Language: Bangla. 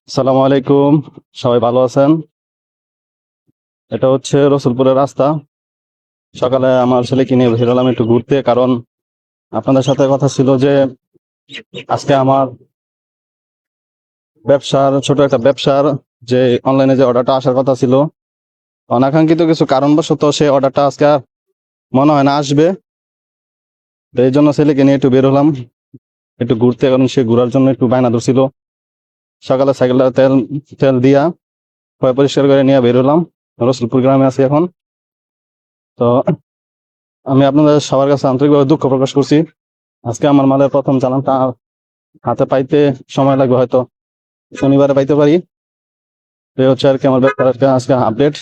আসসালামু আলাইকুম। সবাই ভালো আছেন? এটা হচ্ছে রসুলপুরের রাস্তা। সকালে আমার ছেলেকে নিয়ে বেরোলাম একটু ঘুরতে, কারণ আপনাদের সাথে কথা ছিল যে আজকে আমার ছোট একটা ব্যবসার যে অনলাইনে যে অর্ডারটা আসার কথা ছিল, অনাকাঙ্ক্ষিত কিছু কারণবশত সেই অর্ডারটা আজকে আর মনে হয় না আসবে। তো এই জন্য ছেলেকে নিয়ে একটু বের হলাম একটু ঘুরতে, কারণ সে ঘোরার জন্য একটু বায়না ধরছিল। সকালে সাইকেলটা তেল তেল দিয়া পরিষ্কার করে নিয়ে বের হলাম। রসুলপুর গ্রামে আছি এখন। তো আমি আপনাদের সবার কাছে আন্তরিকভাবে দুঃখ প্রকাশ করছি। আজকে আমার মালের প্রথম চালানটা হাতে পাইতে সময় লাগবে, হয়তো শনিবারে পাইতে পারি। এই হচ্ছে আর কি আমার ব্যাপার, আজকে আপডেট।